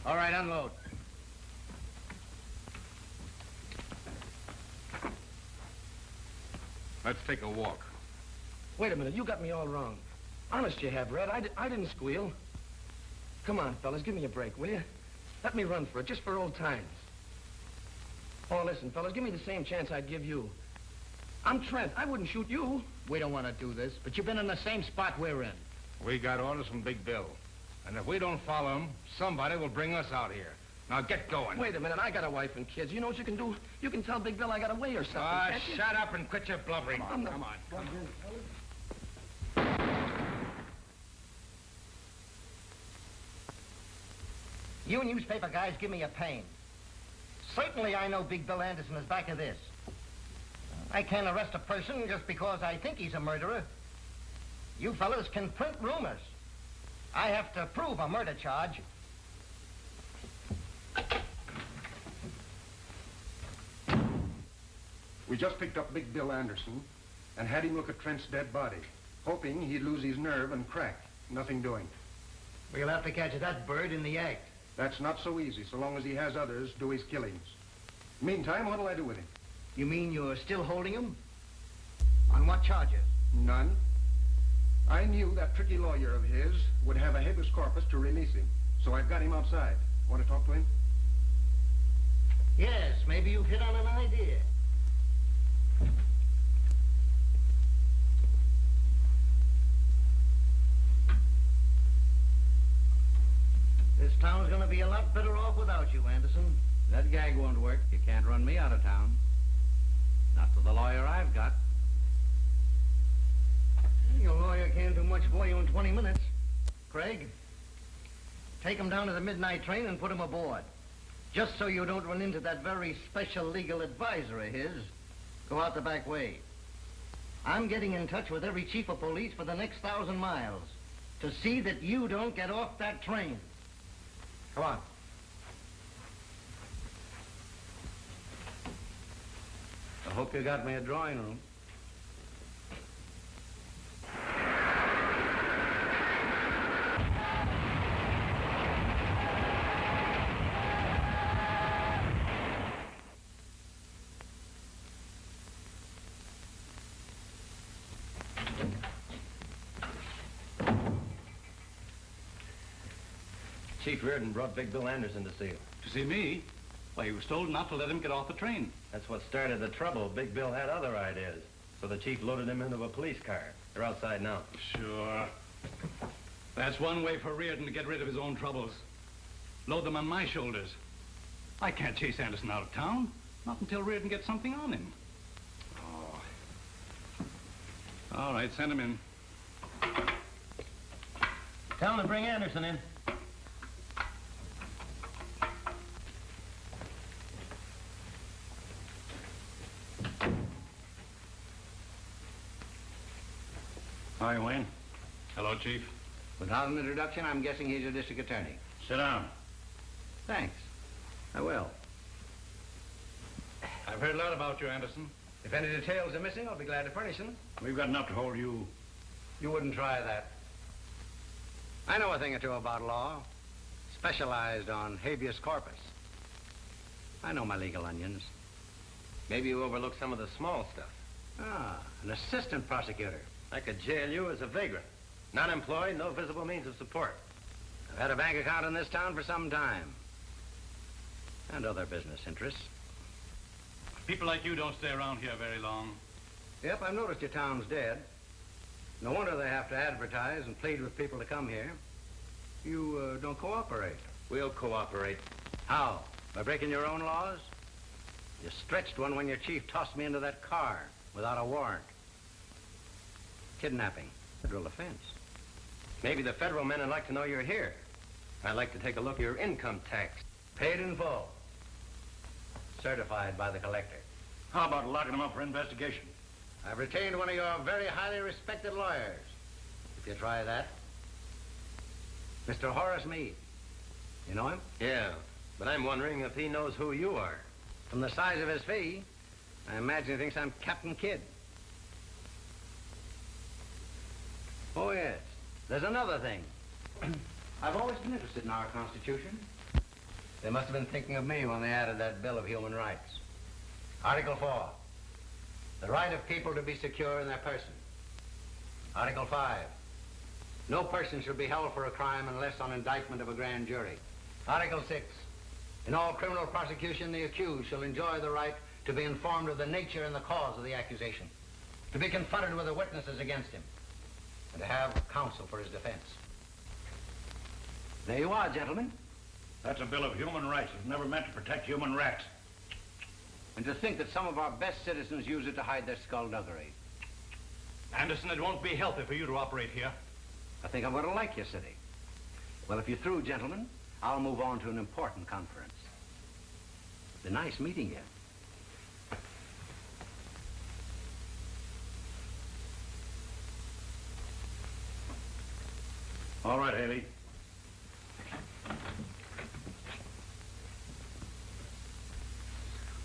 All right, unload. Let's take a walk. Wait a minute, you got me all wrong. Honest you have, Red. I didn't squeal. Come on, fellas, give me a break, will you? Let me run for it, just for old times. Oh, listen, fellas, give me the same chance I'd give you. I'm Trent. I wouldn't shoot you. We don't want to do this, but you've been in the same spot we're in. We got orders from Big Bill. And if we don't follow him, somebody will bring us out here. Now get going. Wait a minute, I got a wife and kids. You know what you can do? You can tell Big Bill I got away or something, can't you? Shut up and quit your blubbering. Come on. You newspaper guys give me a pain. Certainly I know Big Bill Anderson is back of this. I can't arrest a person just because I think he's a murderer. You fellas can print rumors. I have to prove a murder charge. We just picked up Big Bill Anderson and had him look at Trent's dead body, hoping he'd lose his nerve and crack. Nothing doing. We'll have to catch that bird in the act. That's not so easy, so long as he has others do his killings. Meantime, what'll I do with him? You mean you're still holding him? On what charges? None. I knew that tricky lawyer of his would have a habeas corpus to release him, so I've got him outside. Want to talk to him? Yes, maybe you've hit on an idea. This town's gonna be a lot better off without you, Anderson. That gag won't work. You can't run me out of town. Not with the lawyer I've got. Your lawyer can't do much for you in 20 minutes. Craig, take him down to the midnight train and put him aboard. Just so you don't run into that very special legal advisor of his. Go out the back way. I'm getting in touch with every chief of police for the next 1,000 miles to see that you don't get off that train. Come on. I hope you got me a drawing room. Chief Reardon brought Big Bill Anderson to see you. To see me? Why, he was told not to let him get off the train. That's what started the trouble. Big Bill had other ideas. So the chief loaded him into a police car. They're outside now. Sure. That's one way for Reardon to get rid of his own troubles. Load them on my shoulders. I can't chase Anderson out of town. Not until Reardon gets something on him. Oh. All right, send him in. Tell him to bring Anderson in. Hi, Wayne. Hello, Chief. Without an introduction, I'm guessing he's a district attorney. Sit down. Thanks. I will. I've heard a lot about you, Anderson. If any details are missing, I'll be glad to furnish them. We've got enough to hold you. You wouldn't try that. I know a thing or two about law. Specialized on habeas corpus. I know my legal onions. Maybe you overlooked some of the small stuff. Ah, an assistant prosecutor. I could jail you as a vagrant. Not employed, no visible means of support. I've had a bank account in this town for some time. And other business interests. People like you don't stay around here very long. Yep, I've noticed your town's dead. No wonder they have to advertise and plead with people to come here. You don't cooperate. We'll cooperate. How? By breaking your own laws? You stretched one when your chief tossed me into that car without a warrant. Kidnapping. Federal offense. Maybe the federal men would like to know you're here. I'd like to take a look at your income tax. Paid in full. Certified by the collector. How about locking him up for investigation? I've retained one of your very highly respected lawyers. If you try that. Mr. Horace Meade. You know him? Yeah, but I'm wondering if he knows who you are. From the size of his fee, I imagine he thinks I'm Captain Kidd. Oh, yes. There's another thing. I've always been interested in our Constitution. They must have been thinking of me when they added that Bill of Human Rights. Article 4, the right of people to be secure in their person. Article 5, no person shall be held for a crime unless on indictment of a grand jury. Article 6, in all criminal prosecution, the accused shall enjoy the right to be informed of the nature and the cause of the accusation, to be confronted with the witnesses against him, and to have counsel for his defense. There you are, gentlemen. That's a Bill of Human Rights. It's never meant to protect human rats. And to think that some of our best citizens use it to hide their skullduggery. Anderson, it won't be healthy for you to operate here. I think I'm going to like your city. Well, if you're through, gentlemen, I'll move on to an important conference. It's been nice meeting you. All right, Haley.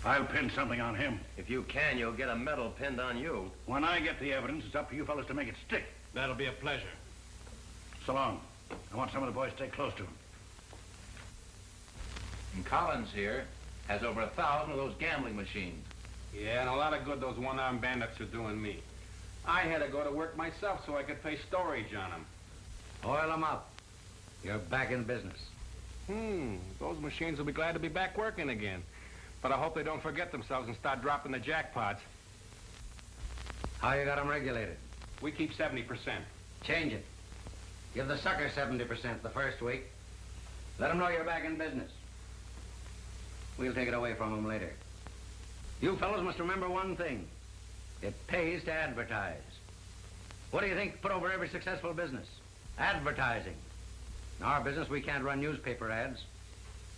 I'll pin something on him. If you can, you'll get a medal pinned on you. When I get the evidence, it's up to you fellas to make it stick. That'll be a pleasure. So long. I want some of the boys to stay close to him. And Collins here has over 1,000 of those gambling machines. Yeah, and a lot of good those one-armed bandits are doing me. I had to go to work myself so I could pay storage on them. Oil them up. You're back in business. Those machines will be glad to be back working again. But I hope they don't forget themselves and start dropping the jackpots. How you got them regulated? We keep 70%. Change it. Give the sucker 70% the first week. Let them know you're back in business. We'll take it away from them later. You fellows must remember one thing. It pays to advertise. What do you think put over every successful business? Advertising. In our business, we can't run newspaper ads,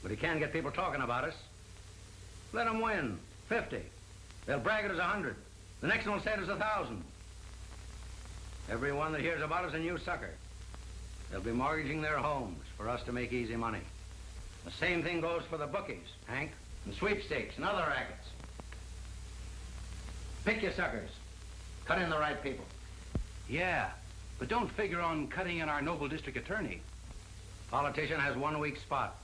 but you can get people talking about us. Let them win. 50. They'll brag it as 100. The next one will say it as 1,000. Everyone that hears about us a new sucker. They'll be mortgaging their homes for us to make easy money. The same thing goes for the bookies, Hank, and sweepstakes and other rackets. Pick your suckers. Cut in the right people. Yeah, but don't figure on cutting in our noble district attorney. Politician has 1 weak spot.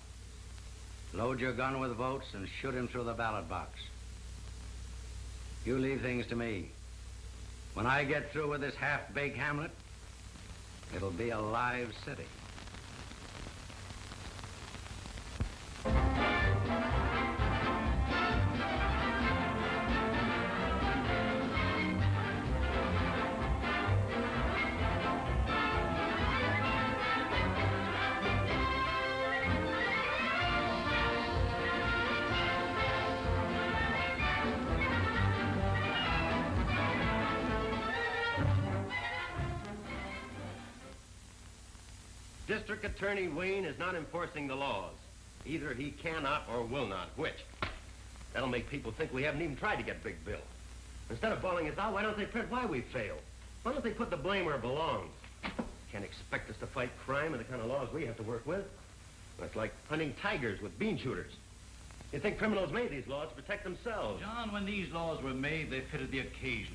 Load your gun with votes and shoot him through the ballot box. You leave things to me. When I get through with this half-baked hamlet, it'll be a live city. District Attorney Wayne is not enforcing the laws. Either he cannot or will not. Which? That'll make people think we haven't even tried to get Big Bill. Instead of bawling us out, why don't they print why we failed? Why don't they put the blame where it belongs? Can't expect us to fight crime and the kind of laws we have to work with. That's like hunting tigers with bean shooters. You'd think criminals made these laws to protect themselves. John, when these laws were made, they fitted the occasion.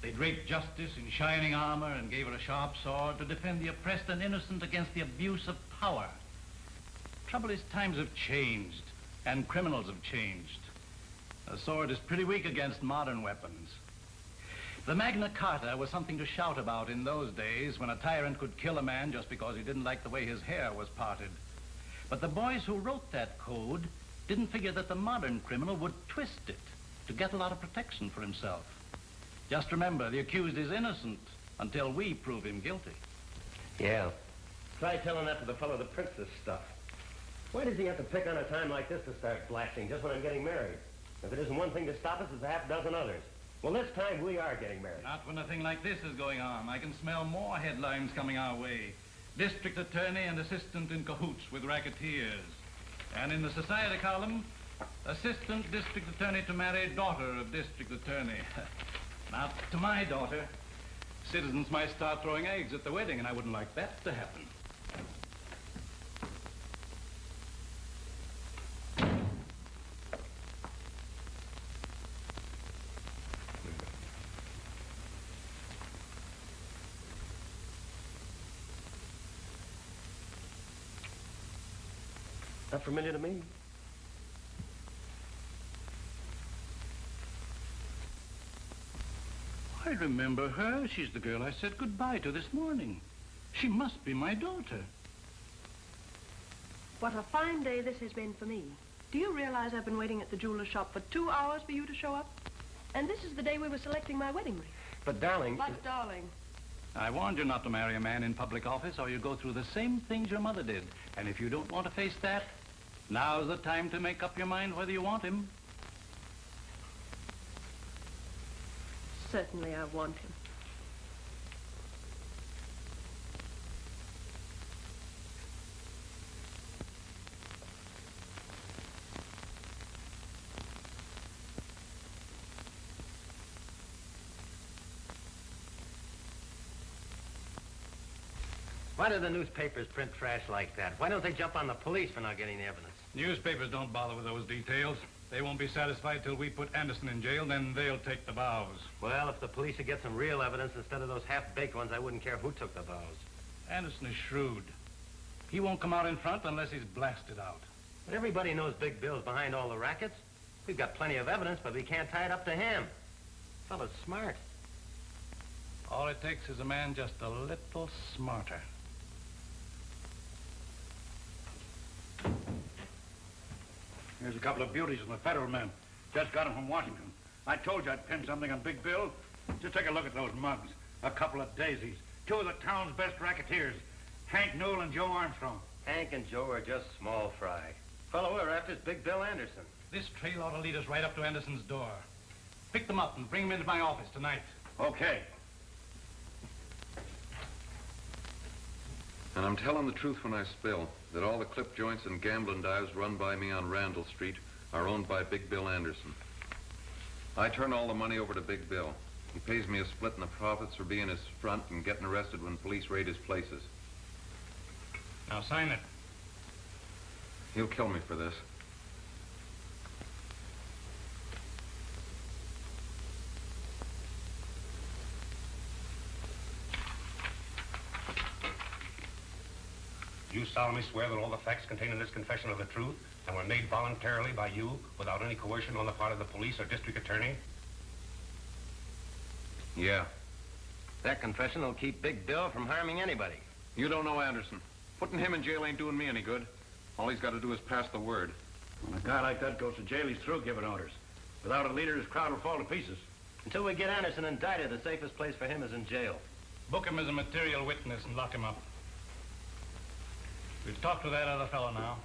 They draped justice in shining armor and gave her a sharp sword to defend the oppressed and innocent against the abuse of power. Trouble is, times have changed, and criminals have changed. A sword is pretty weak against modern weapons. The Magna Carta was something to shout about in those days when a tyrant could kill a man just because he didn't like the way his hair was parted. But the boys who wrote that code didn't figure that the modern criminal would twist it to get a lot of protection for himself. Just remember, the accused is innocent until we prove him guilty. Yeah. Try telling that to the fellow that prints this stuff. Why does he have to pick on a time like this to start blasting just when I'm getting married? If it isn't one thing to stop us, it's a half dozen others. Well, this time we are getting married. Not when a thing like this is going on. I can smell more headlines coming our way. District attorney and assistant in cahoots with racketeers. And in the society column, assistant district attorney to marry daughter of district attorney. Not to my daughter. Citizens might start throwing eggs at the wedding, and I wouldn't like that to happen. Not familiar to me. I remember her. She's the girl I said goodbye to this morning. She must be my daughter. What a fine day this has been for me. Do you realize I've been waiting at the jeweler's shop for 2 hours for you to show up? And this is the day we were selecting my wedding ring. But, darling... But, darling... I warned you not to marry a man in public office or you go through the same things your mother did. And if you don't want to face that, now's the time to make up your mind whether you want him. Certainly I want him. Why do the newspapers print trash like that? Why don't they jump on the police for not getting the evidence? Newspapers don't bother with those details. They won't be satisfied till we put Anderson in jail, then they'll take the vows. Well, if the police would get some real evidence instead of those half-baked ones, I wouldn't care who took the vows. Anderson is shrewd. He won't come out in front unless he's blasted out. But everybody knows Big Bill's behind all the rackets. We've got plenty of evidence, but we can't tie it up to him. Fella's smart. All it takes is a man just a little smarter. Here's a couple of beauties from the federal men. Just got them from Washington. I told you I'd pin something on Big Bill. Just take a look at those mugs. A couple of daisies. Two of the town's best racketeers. Hank Newell and Joe Armstrong. Hank and Joe are just small fry. Fellow we're after is Big Bill Anderson. This trail ought to lead us right up to Anderson's door. Pick them up and bring them into my office tonight. Okay. And I'm telling the truth when I spill that all the clip joints and gambling dives run by me on Randall Street are owned by Big Bill Anderson. I turn all the money over to Big Bill. He pays me a split in the profits for being his front and getting arrested when police raid his places. Now sign it. He'll kill me for this. You solemnly swear that all the facts contained in this confession are the truth and were made voluntarily by you without any coercion on the part of the police or district attorney? Yeah. That confession will keep Big Bill from harming anybody. You don't know Anderson. Putting him in jail ain't doing me any good. All he's got to do is pass the word. When a guy like that goes to jail, he's through giving orders. Without a leader, his crowd will fall to pieces. Until we get Anderson indicted, the safest place for him is in jail. Book him as a material witness and lock him up. We'll talk to that other fellow now.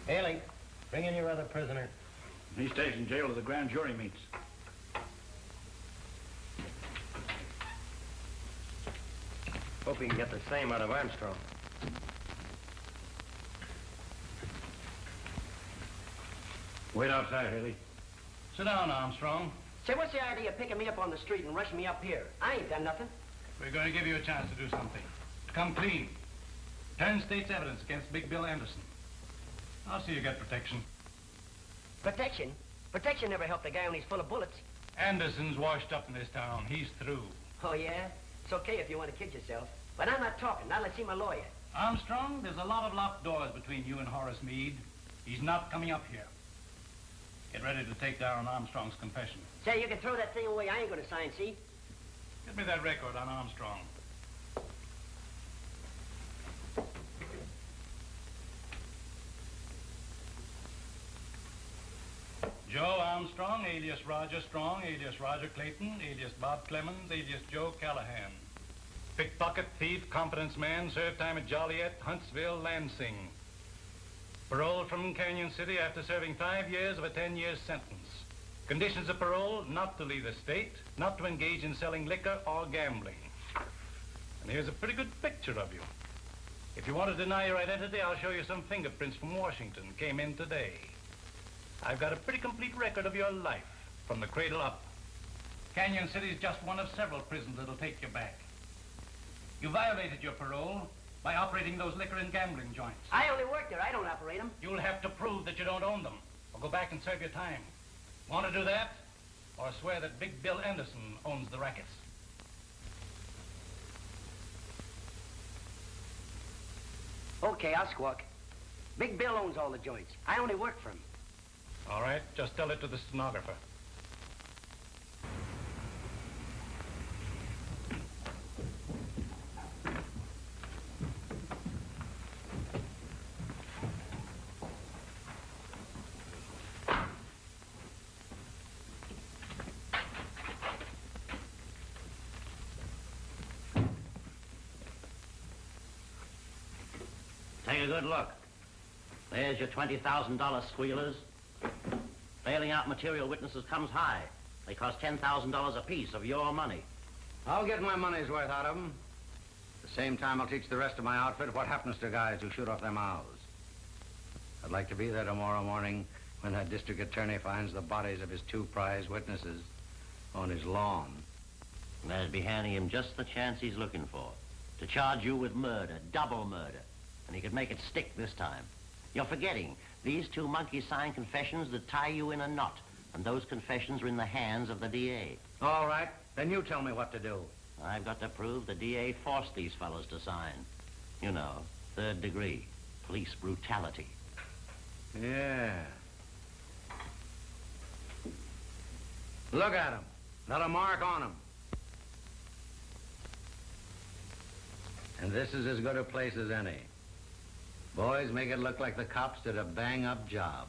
Haley, bring in your other prisoner. He stays in jail till the grand jury meets. Hope he can get the same out of Armstrong. Wait outside, Haley. Sit down, Armstrong. Say, what's the idea of picking me up on the street and rushing me up here? I ain't done nothing. We're going to give you a chance to do something. To come clean. Turn state's evidence against Big Bill Anderson. I'll see you get protection. Protection? Protection never helped a guy when he's full of bullets. Anderson's washed up in this town. He's through. Oh, yeah? It's okay if you want to kid yourself. But I'm not talking. Now let's see my lawyer. Armstrong, there's a lot of locked doors between you and Horace Meade. He's not coming up here. Get ready to take down Armstrong's confession. Say, you can throw that thing away. I ain't going to sign, see? Get me that record on Armstrong. Joe Armstrong, alias Roger Strong, alias Roger Clayton, alias Bob Clemens, alias Joe Callahan. Pickpocket, thief, confidence man, served time at Joliet, Huntsville, Lansing. Paroled from Canyon City after serving 5 years of a 10-year sentence. Conditions of parole, not to leave the state, not to engage in selling liquor or gambling. And here's a pretty good picture of you. If you want to deny your identity, I'll show you some fingerprints from Washington. Came in today. I've got a pretty complete record of your life, from the cradle up. Canyon City's just one of several prisons that'll take you back. You violated your parole by operating those liquor and gambling joints. I only work there. I don't operate them. You'll have to prove that you don't own them, or go back and serve your time. Want to do that? Or swear that Big Bill Anderson owns the rackets? Okay, I'll squawk. Big Bill owns all the joints. I only work for him. All right, just tell it to the stenographer. good look. There's your $20,000 squealers. Bailing out material witnesses comes high. They cost $10,000 apiece of your money. I'll get my money's worth out of them. At the same time, I'll teach the rest of my outfit what happens to guys who shoot off their mouths. I'd like to be there tomorrow morning when that district attorney finds the bodies of his 2 prize witnesses on his lawn. And that'd be handing him just the chance he's looking for. To charge you with murder, double murder. And he could make it stick this time. You're forgetting. These 2 monkey-signed confessions that tie you in a knot. And those confessions are in the hands of the DA. All right. Then you tell me what to do. I've got to prove the DA forced these fellows to sign. You know, 3rd degree. Police brutality. Yeah. Look at him. Not a mark on him. And this is as good a place as any. Boys, make it look like the cops did a bang-up job.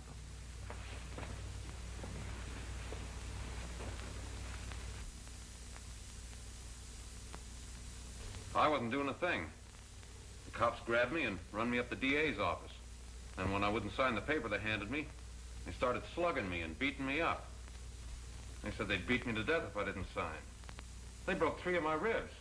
I wasn't doing a thing. The cops grabbed me and run me up the DA's office. And when I wouldn't sign the paper they handed me, they started slugging me and beating me up. They said they'd beat me to death if I didn't sign. They broke 3 of my ribs.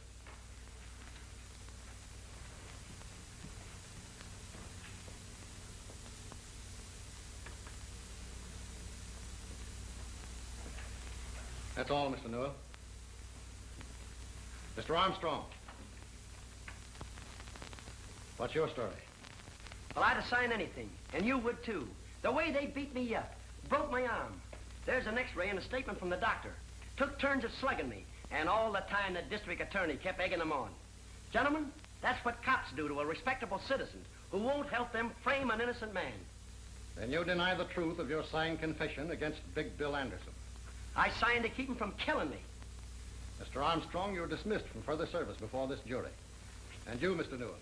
That's all, Mr. Newell. Mr. Armstrong. What's your story? Well, I'd have signed anything, and you would too. The way they beat me up, broke my arm. There's an x-ray and a statement from the doctor. Took turns at slugging me, and all the time the district attorney kept egging them on. Gentlemen, that's what cops do to a respectable citizen who won't help them frame an innocent man. Then you deny the truth of your signed confession against Big Bill Anderson. I signed to keep him from killing me. Mr. Armstrong, you're dismissed from further service before this jury. And you, Mr. Newell.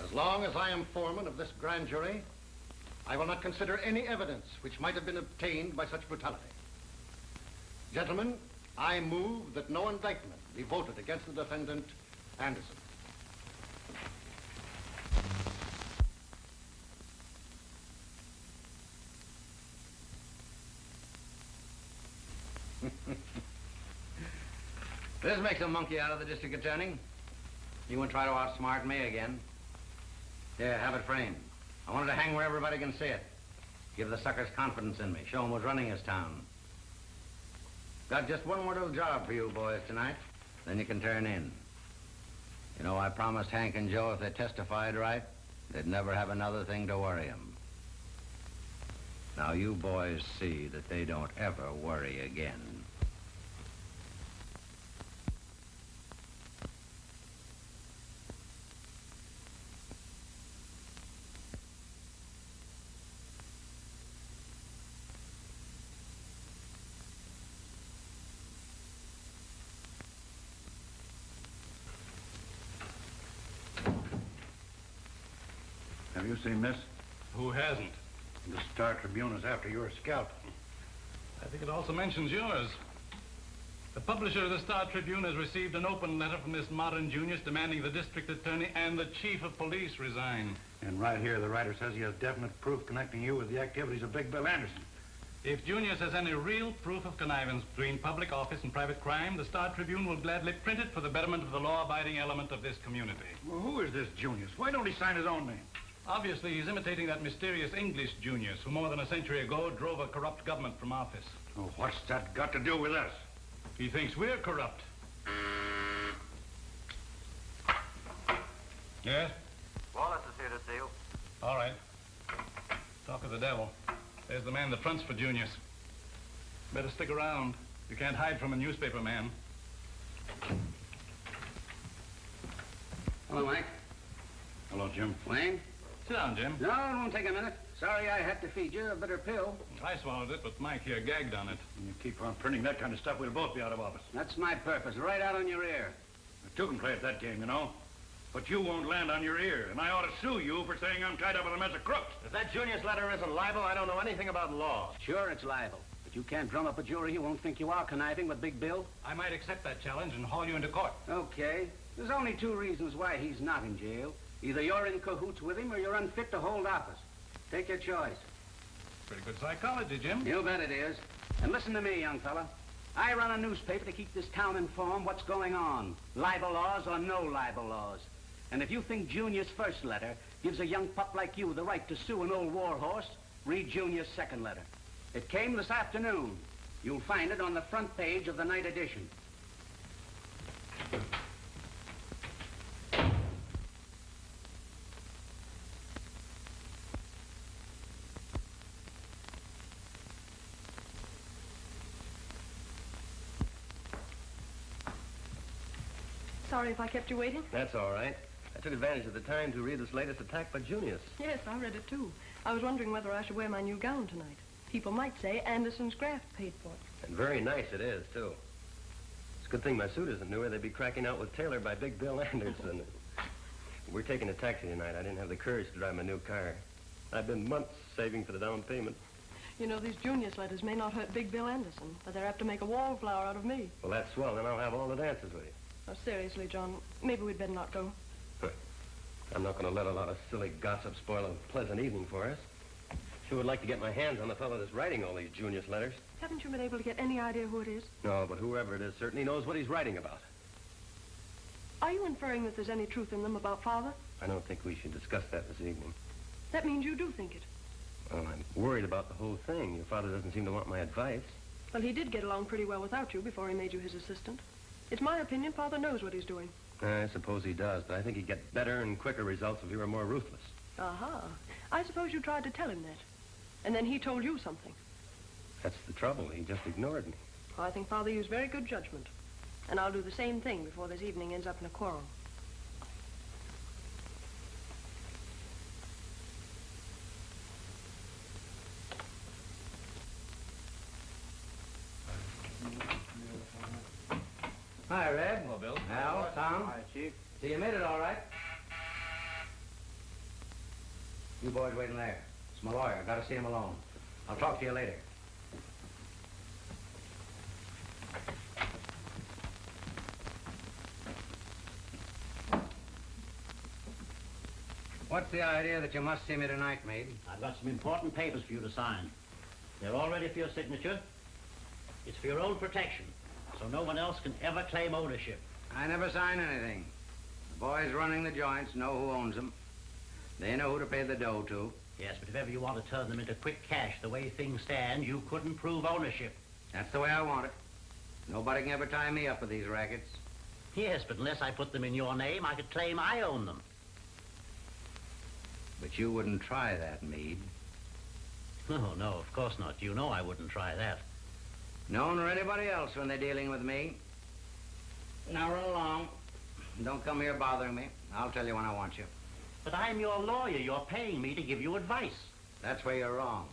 As long as I am foreman of this grand jury, I will not consider any evidence which might have been obtained by such brutality. Gentlemen, I move that no indictment be voted against the defendant, Anderson. This makes a monkey out of the district attorney. You won't try to outsmart me again. Here, have it framed. I want it to hang where everybody can see it. Give the suckers confidence in me. Show them who's running this town. Got just one more little job for you boys tonight. Then you can turn in. You know, I promised Hank and Joe if they testified right, they'd never have another thing to worry them. Now you boys see that they don't ever worry again. Have you seen this? Who hasn't? The Star Tribune is after your scalp. I think it also mentions yours. The publisher of the Star Tribune has received an open letter from this modern Junius demanding the district attorney and the chief of police resign. And right here, the writer says he has definite proof connecting you with the activities of Big Bill Anderson. If Junius has any real proof of connivance between public office and private crime, the Star Tribune will gladly print it for the betterment of the law-abiding element of this community. Well, who is this Junius? Why don't he sign his own name? Obviously, he's imitating that mysterious English Junius who more than a century ago drove a corrupt government from office. Oh, what's that got to do with us? He thinks we're corrupt. Yes? Wallace is here to see you. All right. Talk of the devil. There's the man that fronts for Junius. Better stick around. You can't hide from a newspaper man. Hello, Mike. Hello, Jim. Wayne? Sit down, Jim. No, it won't take a minute. Sorry I had to feed you a bitter pill. I swallowed it, but Mike here gagged on it. When you keep on printing that kind of stuff, we'll both be out of office. That's my purpose, right out on your ear. Two can play at that game, you know. But you won't land on your ear, and I ought to sue you for saying I'm tied up with a mess of crooks. If that Junius letter isn't libel, I don't know anything about law. Sure, it's libel. But you can't drum up a jury who won't think you are conniving with Big Bill. I might accept that challenge and haul you into court. Okay. There's only two reasons why he's not in jail. Either you're in cahoots with him or you're unfit to hold office. Take your choice. Pretty good psychology, Jim. You bet it is. And listen to me, young fella. I run a newspaper to keep this town informed what's going on. Libel laws or no libel laws. And if you think Junior's first letter gives a young pup like you the right to sue an old war horse, read Junior's second letter. It came this afternoon. You'll find it on the front page of the night edition. Sorry if I kept you waiting. That's all right. I took advantage of the time to read this latest attack by Junius. Yes, I read it too. I was wondering whether I should wear my new gown tonight. People might say Anderson's graft paid for it. And very nice it is, too. It's a good thing my suit isn't newer. They'd be cracking out with Taylor by Big Bill Anderson. We're taking a taxi tonight. I didn't have the courage to drive my new car. I've been months saving for the down payment. You know, these Junius letters may not hurt Big Bill Anderson, but they're apt to make a wallflower out of me. Well, that's swell. Then I'll have all the dances with you. Oh, seriously, John, maybe we'd better not go. I'm not going to let a lot of silly gossip spoil a pleasant evening for us. Sure would like to get my hands on the fellow that's writing all these Junius letters. Haven't you been able to get any idea who it is? No, but whoever it is certainly knows what he's writing about. Are you inferring that there's any truth in them about Father? I don't think we should discuss that this evening. That means you do think it. Well, I'm worried about the whole thing. Your father doesn't seem to want my advice. Well, he did get along pretty well without you before he made you his assistant. It's my opinion Father knows what he's doing. I suppose he does, but I think he'd get better and quicker results if he were more ruthless. Aha. I suppose you tried to tell him that. And then he told you something. That's the trouble. He just ignored me. Well, I think Father used very good judgment. And I'll do the same thing before this evening ends up in a quarrel. Hi, Red. Hello, Bill. Al, Tom. Hi, Chief. So you made it all right? You boys waiting there. It's my lawyer. Got to see him alone. I'll talk to you later. What's the idea that you must see me tonight, Meade? I've got some important papers for you to sign. They're all ready for your signature. It's for your own protection, so no one else can ever claim ownership. I never sign anything. The boys running the joints know who owns them. They know who to pay the dough to. Yes, but if ever you want to turn them into quick cash the way things stand, you couldn't prove ownership. That's the way I want it. Nobody can ever tie me up with these rackets. Yes, but unless I put them in your name, I could claim I own them. But you wouldn't try that, Meade. Oh, no, of course not. You know I wouldn't try that. No one or anybody else when they're dealing with me. Now run along. Don't come here bothering me. I'll tell you when I want you. But I'm your lawyer. You're paying me to give you advice. That's where you're wrong.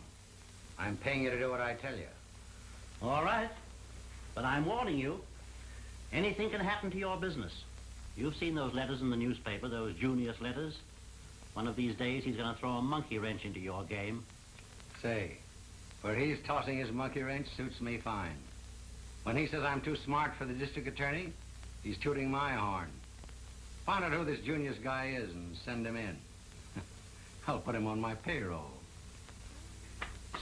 I'm paying you to do what I tell you. All right. But I'm warning you. Anything can happen to your business. You've seen those letters in the newspaper, those Junius letters. One of these days, he's going to throw a monkey wrench into your game. Say, where he's tossing his monkey wrench suits me fine. When he says I'm too smart for the district attorney, he's tooting my horn. Find out who this Junius guy is and send him in. I'll put him on my payroll.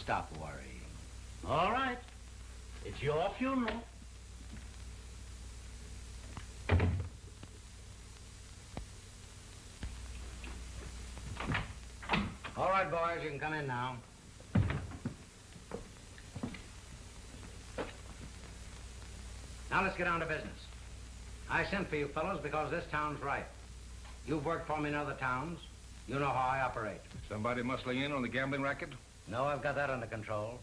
Stop worrying. All right. It's your funeral. All right, boys, you can come in now. Now let's get down to business. I sent for you fellows because this town's right. You've worked for me in other towns. You know how I operate. Somebody muscling in on the gambling racket? No, I've got that under control.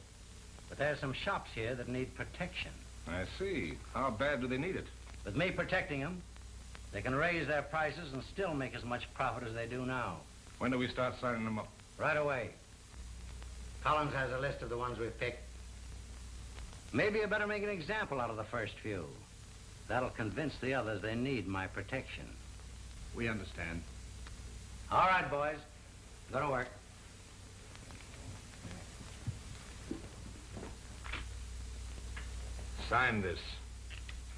But there's some shops here that need protection. I see. How bad do they need it? With me protecting them, they can raise their prices and still make as much profit as they do now. When do we start signing them up? Right away. Collins has a list of the ones we've picked. Maybe you better make an example out of the first few. That'll convince the others they need my protection. We understand. All right, boys. Go to work. Sign this.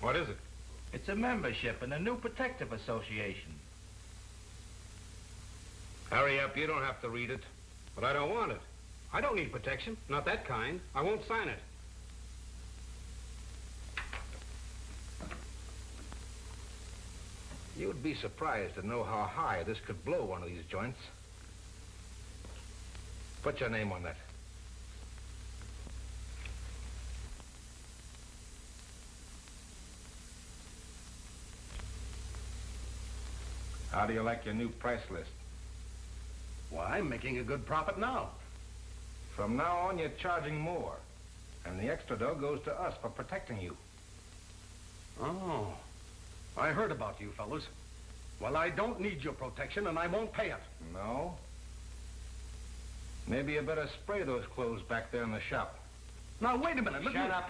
What is it? It's a membership in a new protective association. Hurry up, you don't have to read it. But I don't want it. I don't need protection. Not that kind. I won't sign it. You'd be surprised to know how high this could blow one of these joints. Put your name on that. How do you like your new price list? Well, I'm making a good profit now. From now on, you're charging more. And the extra dough goes to us for protecting you. Oh, I heard about you fellas. Well, I don't need your protection, and I won't pay it. No? Maybe you better spray those clothes back there in the shop. Now, wait a minute. Shut up.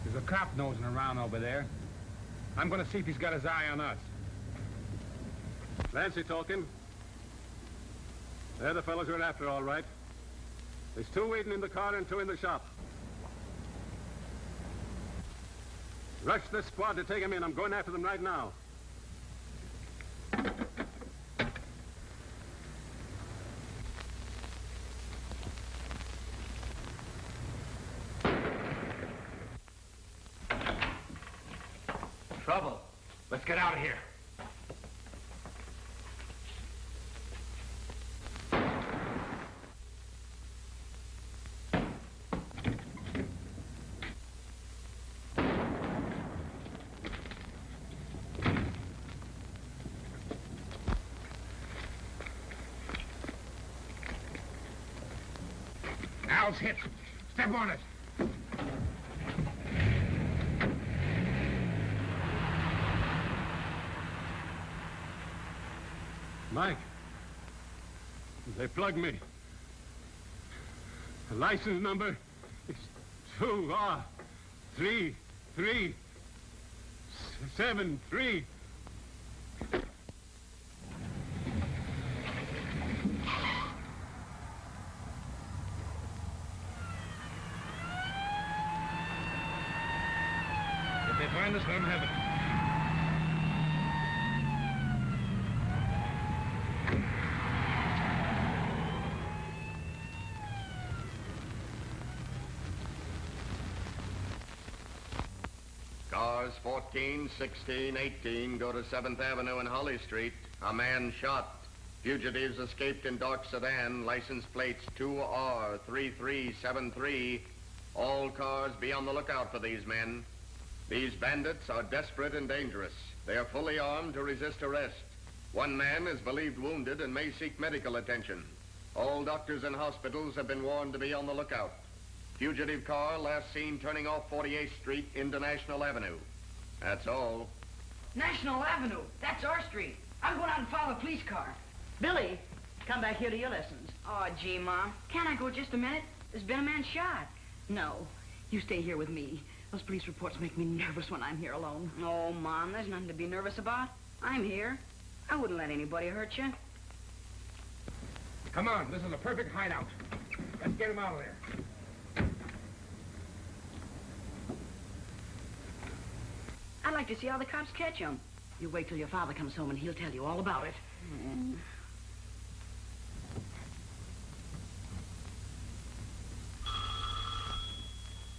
There's a cop nosing around over there. I'm going to see if he's got his eye on us. Fancy talking. They're the fellows we're after, all right. There's 2 waiting in the car and 2 in the shop. Rush this squad to take them in. I'm going after them right now. Trouble. Let's get out of here. Al's hit. Step on it. Mike, they plugged me. The license number is 2R3373. If they find us, let them have it. Cars 14, 16, 18 go to 7th Avenue and Holly Street. A man shot. Fugitives escaped in dark sedan. License plates 2R3373. All cars be on the lookout for these men. These bandits are desperate and dangerous. They are fully armed to resist arrest. One man is believed wounded and may seek medical attention. All doctors and hospitals have been warned to be on the lookout. Fugitive car last seen turning off 48th Street into National Avenue. That's all. National Avenue. That's our street. I'm going out and follow a police car. Billy, come back here to your lessons. Oh, gee, Mom. Can't I go just a minute? There's been a man shot. No, you stay here with me. Those police reports make me nervous when I'm here alone. Oh, Mom, there's nothing to be nervous about. I'm here. I wouldn't let anybody hurt you. Come on, this is a perfect hideout. Let's get him out of there. I'd like to see how the cops catch him. You wait till your father comes home and he'll tell you all about it.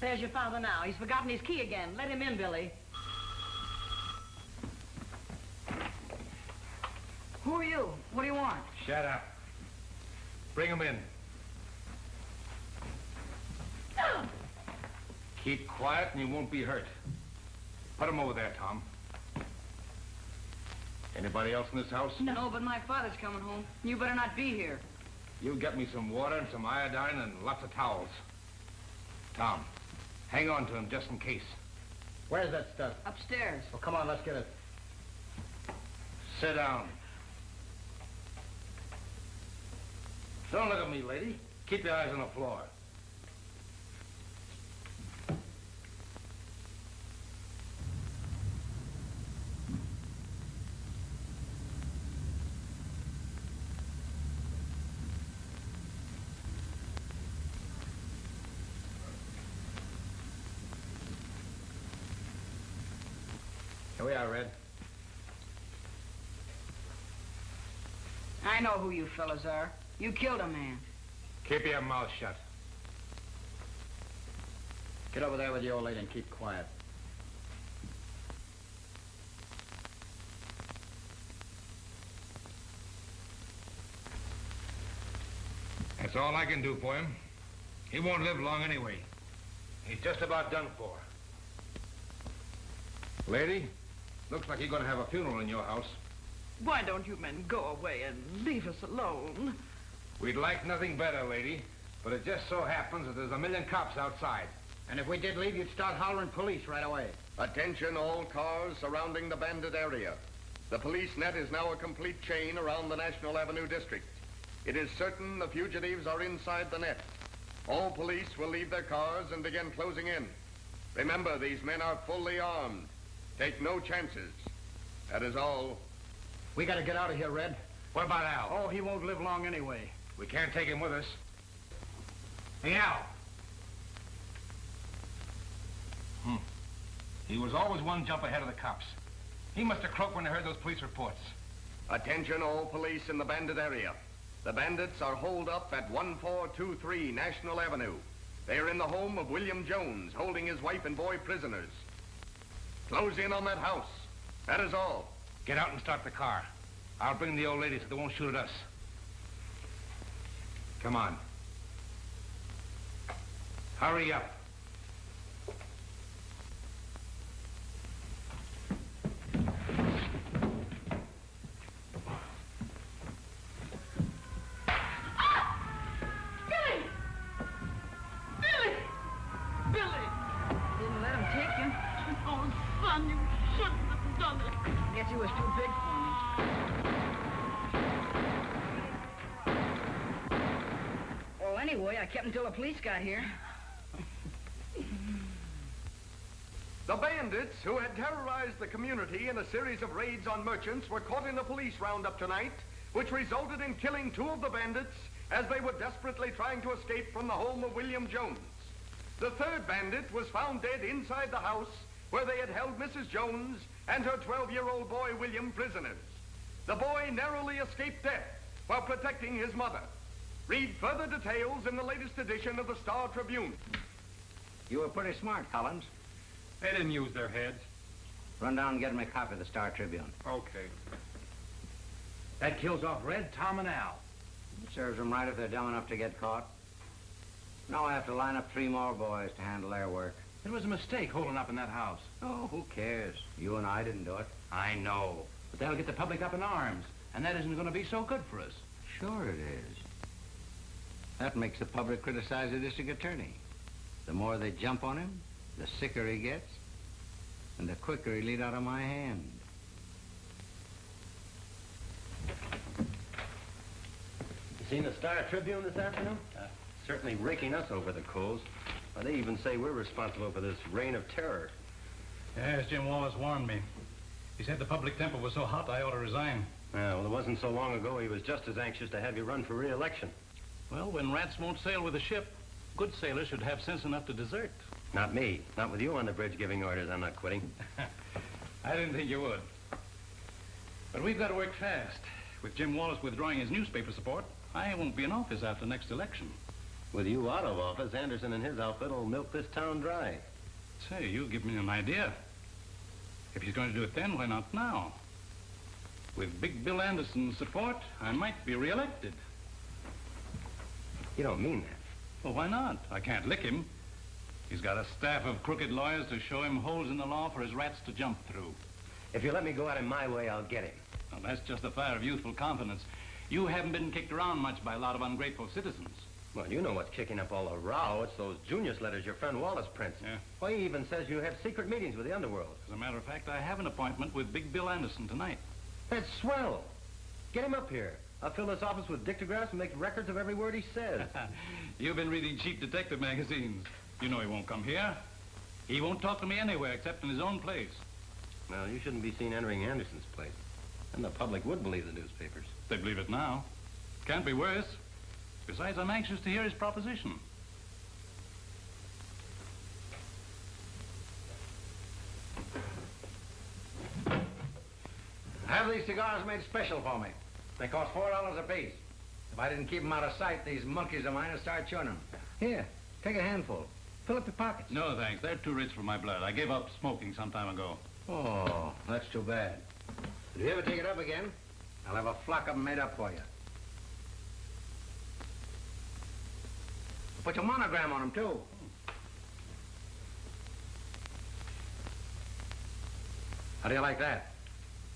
There's your father now. He's forgotten his key again. Let him in, Billy. Who are you? What do you want? Shut up. Bring him in. Keep quiet and you won't be hurt. Put him over there, Tom. Anybody else in this house? No, but my father's coming home. You better not be here. You get me some water and some iodine and lots of towels. Tom, hang on to him just in case. Where's that stuff? Upstairs. Well, come on, let's get it. Sit down. Don't look at me, lady. Keep your eyes on the floor. Here we are, Red. I know who you fellas are. You killed a man. Keep your mouth shut. Get over there with the old lady and keep quiet. That's all I can do for him. He won't live long anyway. He's just about done for. Lady, looks like you're going to have a funeral in your house. Why don't you men go away and leave us alone? We'd like nothing better, lady, but it just so happens that there's a million cops outside. And if we did leave, you'd start hollering police right away. Attention all cars surrounding the bandit area. The police net is now a complete chain around the National Avenue district. It is certain the fugitives are inside the net. All police will leave their cars and begin closing in. Remember, these men are fully armed. Take no chances. That is all. We gotta get out of here, Red. What about Al? Oh, he won't live long anyway. We can't take him with us. Hey, Al. He was always one jump ahead of the cops. He must have croaked when they heard those police reports. Attention all police in the bandit area. The bandits are holed up at 1423 National Avenue. They are in the home of William Jones, holding his wife and boy prisoners. Close in on that house. That is all. Get out and start the car. I'll bring the old lady so they won't shoot at us. Come on. Hurry up. Guess he was too big for me. Well, anyway, I kept him till the police got here. The bandits who had terrorized the community in a series of raids on merchants were caught in a police roundup tonight, which resulted in killing 2 of the bandits as they were desperately trying to escape from the home of William Jones. The 3rd bandit was found dead inside the house where they had held Mrs. Jones and her 12-year-old boy, William, prisoners. The boy narrowly escaped death while protecting his mother. Read further details in the latest edition of the Star Tribune. You were pretty smart, Collins. They didn't use their heads. Run down and get me a copy of the Star Tribune. Okay. That kills off Red, Tom, and Al. It serves them right if they're dumb enough to get caught. Now I have to line up 3 more boys to handle their work. It was a mistake holding up in that house. Oh, who cares? You and I didn't do it. I know. But that'll get the public up in arms, and that isn't going to be so good for us. Sure it is. That makes the public criticize the district attorney. The more they jump on him, the sicker he gets, and the quicker he'll eat out of my hand. You seen the Star Tribune this afternoon? Certainly raking us over the coals. They even say we're responsible for this reign of terror. Yes, Jim Wallace warned me. He said the public temper was so hot I ought to resign. Yeah, well, it wasn't so long ago he was just as anxious to have you run for re-election. Well, when rats won't sail with a ship, good sailors should have sense enough to desert. Not me. Not with you on the bridge giving orders. I'm not quitting. I didn't think you would. But we've got to work fast. With Jim Wallace withdrawing his newspaper support, I won't be in office after next election. With you out of office, Anderson and his outfit will milk this town dry. Say, you give me an idea. If he's going to do it then, why not now? With Big Bill Anderson's support, I might be re-elected. You don't mean that. Well, why not? I can't lick him. He's got a staff of crooked lawyers to show him holes in the law for his rats to jump through. If you let me go at him my way, I'll get him. Well, that's just the fire of youthful confidence. You haven't been kicked around much by a lot of ungrateful citizens. Well, you know what's kicking up all the row. It's those Junius letters your friend Wallace prints. Yeah. Well, he even says you have secret meetings with the underworld. As a matter of fact, I have an appointment with Big Bill Anderson tonight. That's swell. Get him up here. I'll fill this office with dictographs and make records of every word he says. You've been reading cheap detective magazines. You know he won't come here. He won't talk to me anywhere except in his own place. Well, you shouldn't be seen entering Anderson's place. And the public would believe the newspapers. They believe it now. Can't be worse. Besides, I'm anxious to hear his proposition. Have these cigars made special for me. They cost $4 apiece. If I didn't keep them out of sight, these monkeys of mine would start chewing them. Here, take a handful. Fill up your pockets. No, thanks. They're too rich for my blood. I gave up smoking some time ago. Oh, that's too bad. If you ever take it up again, I'll have a flock of them made up for you. Put your monogram on them, too. How do you like that?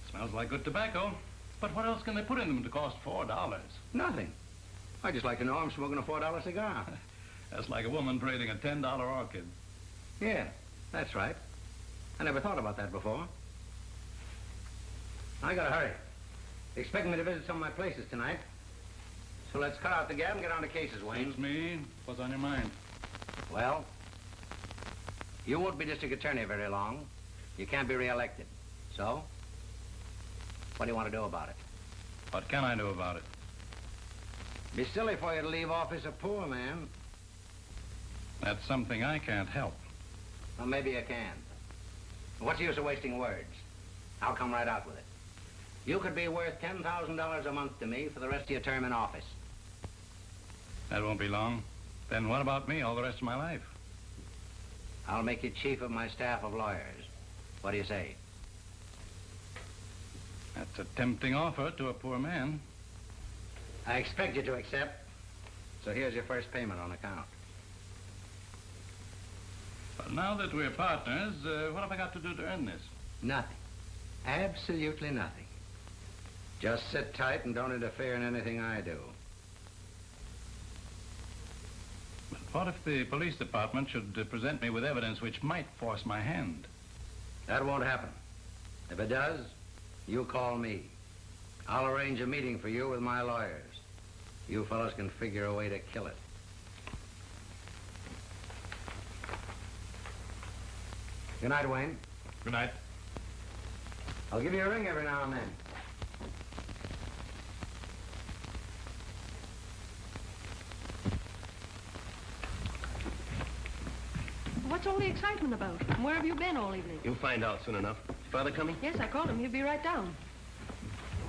Smells like good tobacco. But what else can they put in them to cost $4? Nothing. I just like to know I'm smoking a $4 cigar. That's like a woman trading a $10 orchid. Yeah, that's right. I never thought about that before. I gotta hurry. They expect me to visit some of my places tonight. So let's cut out the gab and get on to cases, Wayne. Excuse me. What's on your mind? Well, you won't be district attorney very long. You can't be reelected. So, what do you want to do about it? What can I do about it? Be silly for you to leave office a poor man. That's something I can't help. Well, maybe you can. What's the use of wasting words? I'll come right out with it. You could be worth $10,000 a month to me for the rest of your term in office. That won't be long. Then what about me all the rest of my life? I'll make you chief of my staff of lawyers. What do you say? That's a tempting offer to a poor man. I expect you to accept. So here's your first payment on account. But now that we're partners, what have I got to do to earn this? Nothing. Absolutely nothing. Just sit tight and don't interfere in anything I do. But what if the police department should present me with evidence which might force my hand? That won't happen. If it does, you call me. I'll arrange a meeting for you with my lawyers. You fellows can figure a way to kill it. Good night, Wayne. Good night. I'll give you a ring every now and then. What's all the excitement about? And where have you been all evening? You'll find out soon enough. Father coming? Yes, I called him. He'll be right down.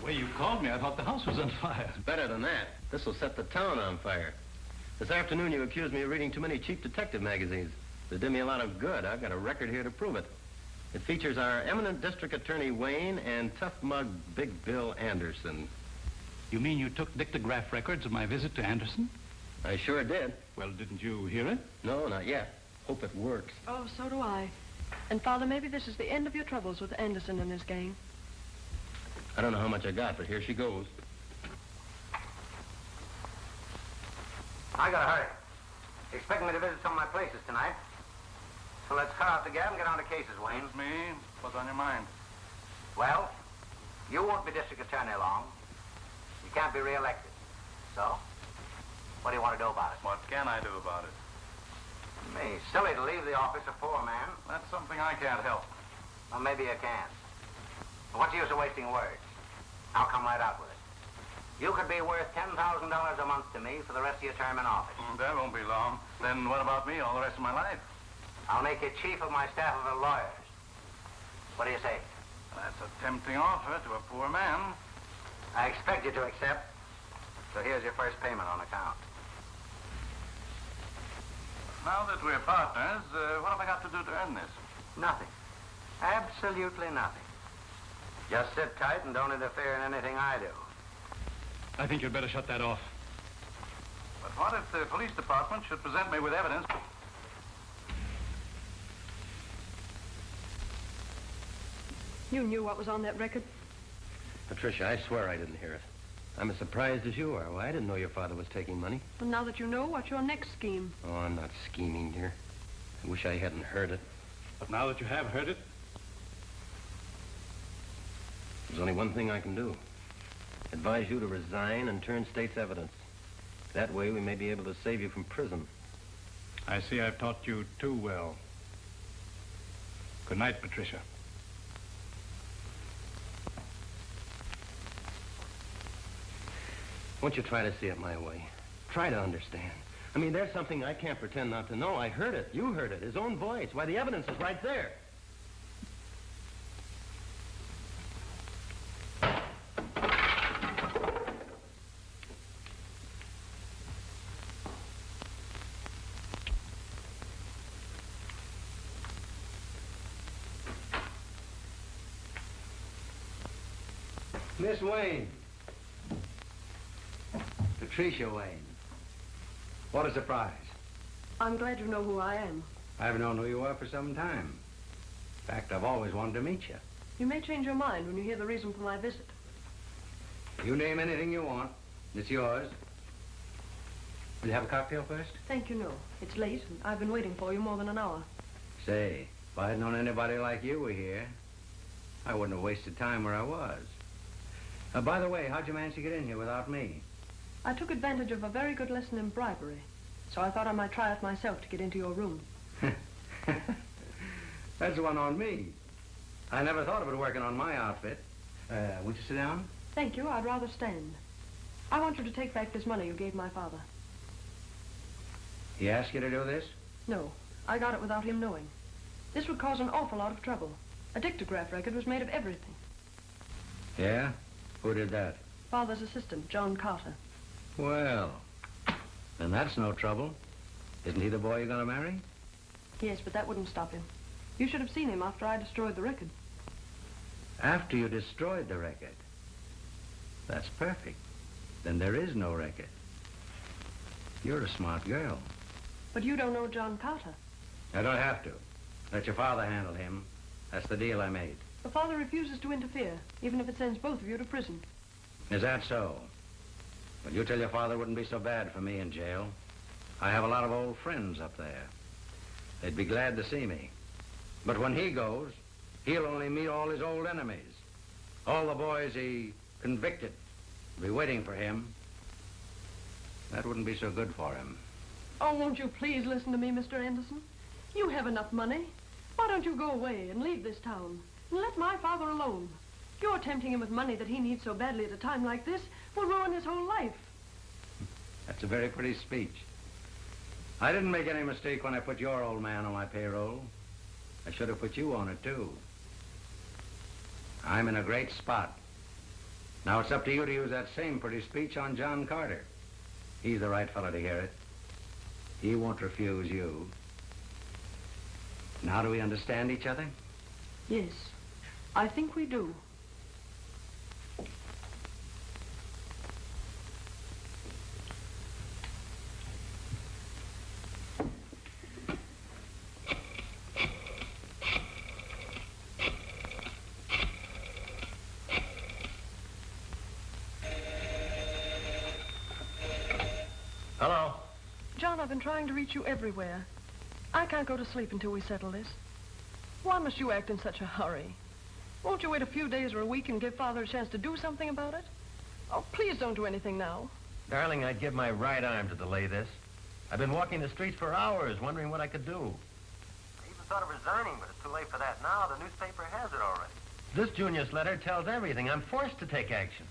The way you called me, I thought the house was on fire. Better than that. This will set the town on fire. This afternoon you accused me of reading too many cheap detective magazines. They did me a lot of good. I've got a record here to prove it. It features our eminent district attorney Wayne and tough mug Big Bill Anderson. You mean you took dictograph records of my visit to Anderson? I sure did. Well, didn't you hear it? No, not yet. Hope it works. Oh, so do I. And, Father, maybe this is the end of your troubles with Anderson and his gang. I don't know how much I got, but here she goes. I gotta hurry. You're expecting me to visit some of my places tonight. So let's cut out the gab and get on to cases, Wayne. That's me. What's on your mind? Well, you won't be district attorney long. You can't be reelected. So, what do you want to do about it? What can I do about it? Me, silly to leave the office a poor man. That's something I can't help. Well, maybe you can. What's the use of wasting words? I'll come right out with it. You could be worth $10,000 a month to me for the rest of your term in office. That won't be long. Then what about me all the rest of my life? I'll make you chief of my staff of lawyers. What do you say? That's a tempting offer to a poor man. I expect you to accept. So here's your first payment on account. Now that we're partners, what have I got to do to earn this? Nothing. Absolutely nothing. Just sit tight and don't interfere in anything I do. I think you'd better shut that off. But what if the police department should present me with evidence? You knew what was on that record? Patricia, I swear I didn't hear it. I'm as surprised as you are. Well, I didn't know your father was taking money. Well, now that you know, what's your next scheme? Oh, I'm not scheming, dear. I wish I hadn't heard it. But now that you have heard it? There's only one thing I can do. Advise you to resign and turn state's evidence. That way we may be able to save you from prison. I see I've taught you too well. Good night, Patricia. Won't you try to see it my way? Try to understand. I mean, there's something I can't pretend not to know. I heard it. You heard it. His own voice. Why, the evidence is right there. Miss Wayne. Patricia Wayne. What a surprise. I'm glad you know who I am. I've known who you are for some time. In fact, I've always wanted to meet you. You may change your mind when you hear the reason for my visit. You name anything you want. It's yours. Will you have a cocktail first? Thank you, no. It's late, and I've been waiting for you more than an hour. Say, if I'd known anybody like you were here, I wouldn't have wasted time where I was. By the way, how'd you manage to get in here without me? I took advantage of a very good lesson in bribery, so I thought I might try it myself to get into your room. That's one on me. I never thought of it working on my outfit. Won't you sit down? Thank you. I'd rather stand. I want you to take back this money you gave my father. He asked you to do this? No. I got it without him knowing. This would cause an awful lot of trouble. A dictograph record was made of everything. Yeah? Who did that? Father's assistant, John Carter. Well, then that's no trouble. Isn't he the boy you're going to marry? Yes, but that wouldn't stop him. You should have seen him after I destroyed the record. After you destroyed the record? That's perfect. Then there is no record. You're a smart girl. But you don't know John Carter. I don't have to. Let your father handle him. That's the deal I made. The father refuses to interfere, even if it sends both of you to prison. Is that so? Well, you tell your father it wouldn't be so bad for me in jail. I have a lot of old friends up there. They'd be glad to see me. But when he goes, he'll only meet all his old enemies. All the boys he convicted will be waiting for him. That wouldn't be so good for him. Oh, won't you please listen to me, Mr. Anderson? You have enough money. Why don't you go away and leave this town and let my father alone? You're tempting him with money that he needs so badly at a time like this will ruin his whole life. That's a very pretty speech. I didn't make any mistake when I put your old man on my payroll. I should have put you on it, too. I'm in a great spot. Now it's up to you to use that same pretty speech on John Carter. He's the right fellow to hear it. He won't refuse you. Now do we understand each other? Yes, I think we do. Hello? John, I've been trying to reach you everywhere. I can't go to sleep until we settle this. Why must you act in such a hurry? Won't you wait a few days or a week and give Father a chance to do something about it? Oh, please don't do anything now. Darling, I'd give my right arm to delay this. I've been walking the streets for hours, wondering what I could do. I even thought of resigning, but it's too late for that now. The newspaper has it already. This Junius letter tells everything. I'm forced to take action.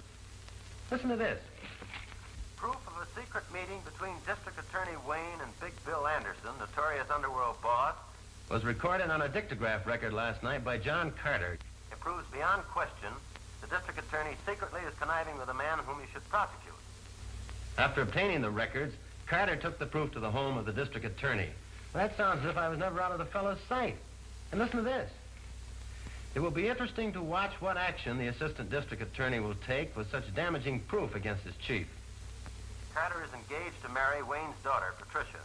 Listen to this. Proof of a secret meeting between District Attorney Wayne and Big Bill Anderson, notorious underworld boss, Was recorded on a dictograph record last night by John Carter. It proves beyond question the district attorney secretly is conniving with a man whom he should prosecute. After obtaining the records, Carter took the proof to the home of the district attorney. Well, that sounds as if I was never out of the fellow's sight. And listen to this. It will be interesting to watch what action the assistant district attorney will take with such damaging proof against his chief. Carter is engaged to marry Wayne's daughter, Patricia.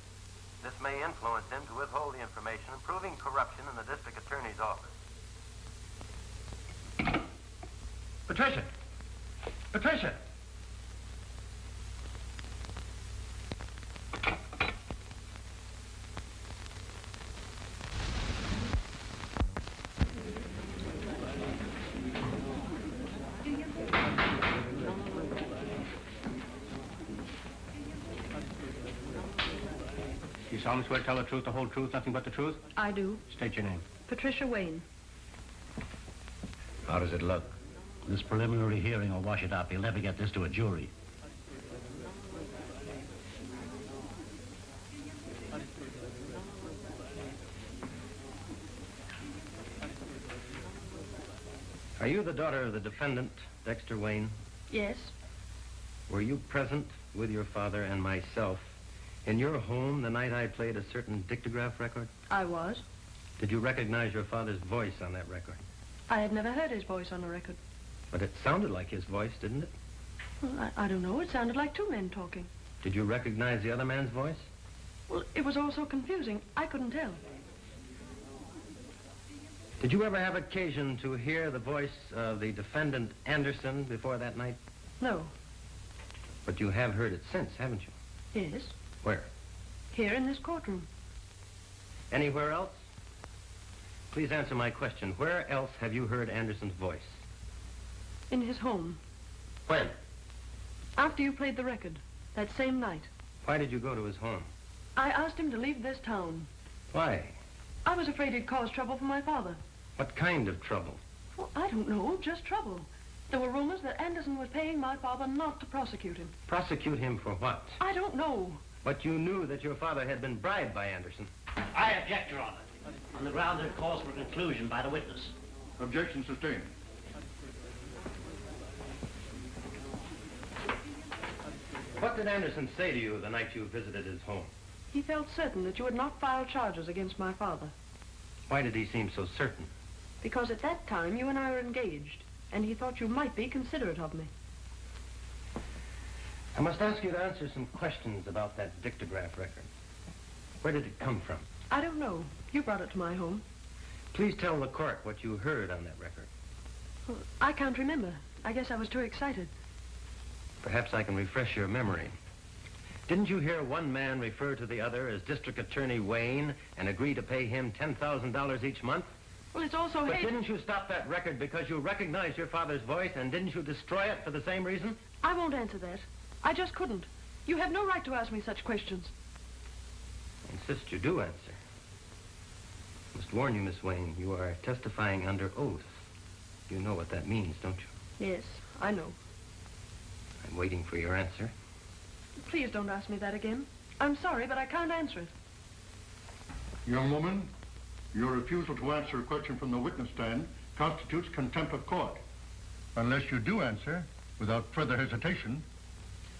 This may influence him to withhold the information, proving corruption in the district attorney's office. Patricia! Patricia! You solemnly swear to tell the truth, the whole truth, nothing but the truth? I do. State your name. Patricia Wayne. How does it look? This preliminary hearing will wash it up. He'll never get this to a jury. Are you the daughter of the defendant, Dexter Wayne? Yes. Were you present with your father and myself in your home the night I played a certain dictograph record? I was. Did you recognize your father's voice on that record? I had never heard his voice on a record. But it sounded like his voice, didn't it? Well, I don't know. It sounded like two men talking. Did you recognize the other man's voice? Well, it was all so confusing. I couldn't tell. Did you ever have occasion to hear the voice of the defendant Anderson before that night? No. But you have heard it since, haven't you? Yes. Where? Here in this courtroom. Anywhere else? Please answer my question. Where else have you heard Anderson's voice? In his home. When? After you played the record. That same night. Why did you go to his home? I asked him to leave this town. Why? I was afraid he'd cause trouble for my father. What kind of trouble? Well, I don't know. Just trouble. There were rumors that Anderson was paying my father not to prosecute him. Prosecute him for what? I don't know. But you knew that your father had been bribed by Anderson. I object, Your Honor, on the ground that it calls for conclusion by the witness. Objection sustained. What did Anderson say to you the night you visited his home? He felt certain that you had not filed charges against my father. Why did he seem so certain? Because at that time you and I were engaged, and he thought you might be considerate of me. I must ask you to answer some questions about that dictograph record. Where did it come from? I don't know. You brought it to my home. Please tell the court what you heard on that record. Well, I can't remember. I guess I was too excited. Perhaps I can refresh your memory. Didn't you hear one man refer to the other as District Attorney Wayne and agree to pay him $10,000 each month? Well, it's also... But didn't you stop that record because you recognized your father's voice, and didn't you destroy it for the same reason? I won't answer that. I just couldn't. You have no right to ask me such questions. I insist you do answer. I must warn you, Miss Wayne, you are testifying under oath. You know what that means, don't you? Yes, I know. I'm waiting for your answer. Please don't ask me that again. I'm sorry, but I can't answer it. Young woman, your refusal to answer a question from the witness stand constitutes contempt of court. Unless you do answer, without further hesitation.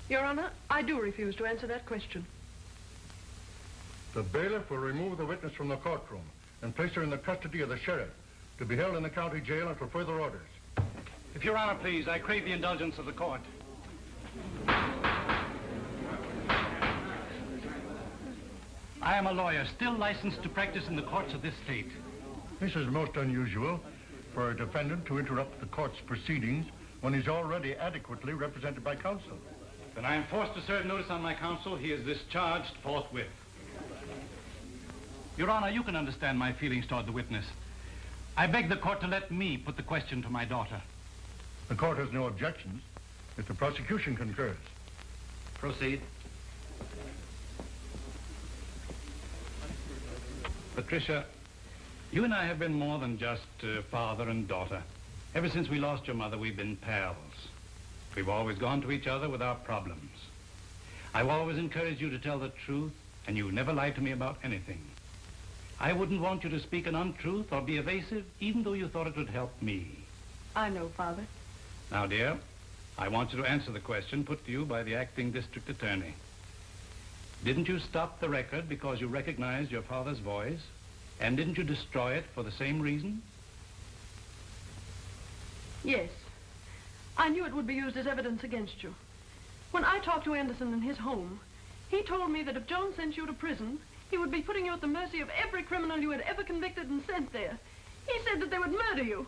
Your Honor, I do refuse to answer that question. The bailiff will remove the witness from the courtroom and place her in the custody of the sheriff to be held in the county jail until further orders. If Your Honor, please, I crave the indulgence of the court. I am a lawyer, still licensed to practice in the courts of this state. This is most unusual for a defendant to interrupt the court's proceedings when he's already adequately represented by counsel. Then I am forced to serve notice on my counsel. He is discharged forthwith. Your Honor, you can understand my feelings toward the witness. I beg the court to let me put the question to my daughter. The court has no objections if the prosecution concurs. Proceed. Patricia, you and I have been more than just father and daughter. Ever since we lost your mother, we've been pals. We've always gone to each other with our problems. I've always encouraged you to tell the truth, and you never lied to me about anything. I wouldn't want you to speak an untruth or be evasive, even though you thought it would help me. I know, Father. Now, dear, I want you to answer the question put to you by the acting district attorney. Didn't you stop the record because you recognized your father's voice? And didn't you destroy it for the same reason? Yes. I knew it would be used as evidence against you. When I talked to Anderson in his home, he told me that if Jones sent you to prison, he would be putting you at the mercy of every criminal you had ever convicted and sent there. He said that they would murder you.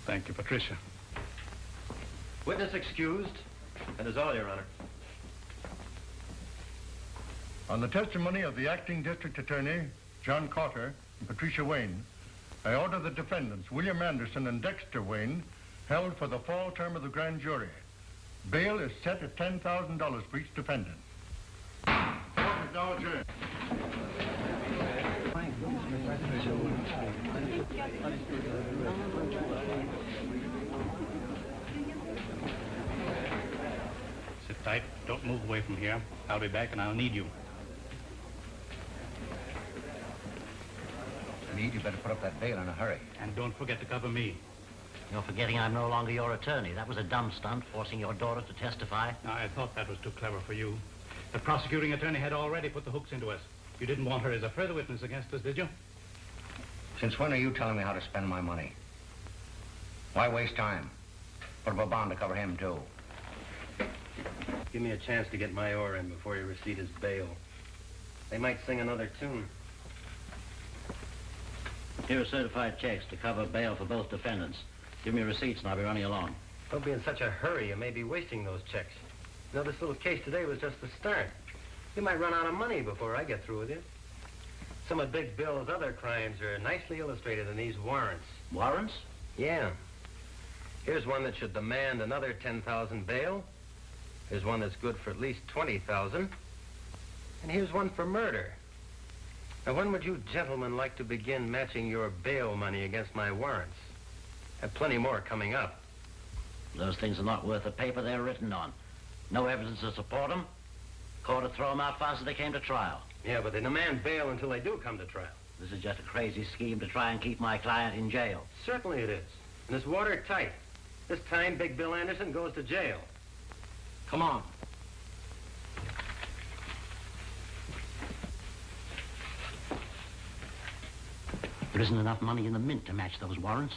Thank you, Patricia. Witness excused. That is all, Your Honor. On the testimony of the acting district attorney, John Carter, and Patricia Wayne, I order the defendants, William Anderson and Dexter Wayne, held for the fall term of the grand jury. Bail is set at $10,000 for each defendant. Court is now adjourned. Sit tight. Don't move away from here. I'll be back and I'll need you. Meade, you better put up that bail in a hurry. And don't forget to cover me. You're forgetting I'm no longer your attorney. That was a dumb stunt, forcing your daughter to testify. I thought that was too clever for you. The prosecuting attorney had already put the hooks into us. You didn't want her as a further witness against us, did you? Since when are you telling me how to spend my money? Why waste time? Put up a bond to cover him, too. Give me a chance to get my oar in before you receipt his bail. They might sing another tune. Here are certified checks to cover bail for both defendants. Give me receipts and I'll be running along. Don't be in such a hurry. You may be wasting those checks. You know, this little case today was just the start. You might run out of money before I get through with you. Some of Big Bill's other crimes are nicely illustrated in these warrants. Warrants? Yeah. Here's one that should demand another 10,000 bail. Here's one that's good for at least 20,000. And here's one for murder. Now, when would you gentlemen like to begin matching your bail money against my warrants? Have plenty more coming up. Those things are not worth the paper they're written on. No evidence to support them. Court would throw them out fast as they came to trial. Yeah, but they demand bail until they do come to trial. This is just a crazy scheme to try and keep my client in jail. Certainly it is. And it's watertight. This time, Big Bill Anderson goes to jail. Come on. There isn't enough money in the mint to match those warrants.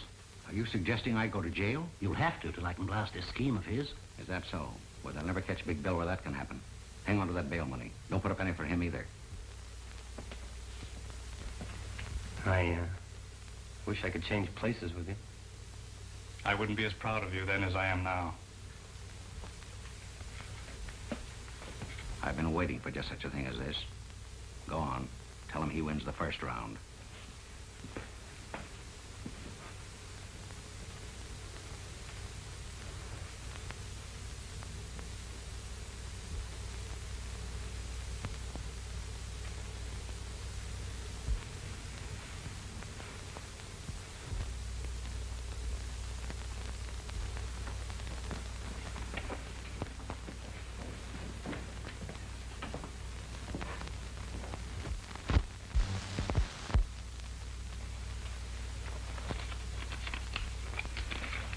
Are you suggesting I go to jail? You'll have to till I can blast this scheme of his. Is that so? Well, they'll never catch Big Bill where that can happen. Hang on to that bail money. Don't put up any for him either. I wish I could change places with you. I wouldn't be as proud of you then as I am now. I've been waiting for just such a thing as this. Go on. Tell him he wins the first round.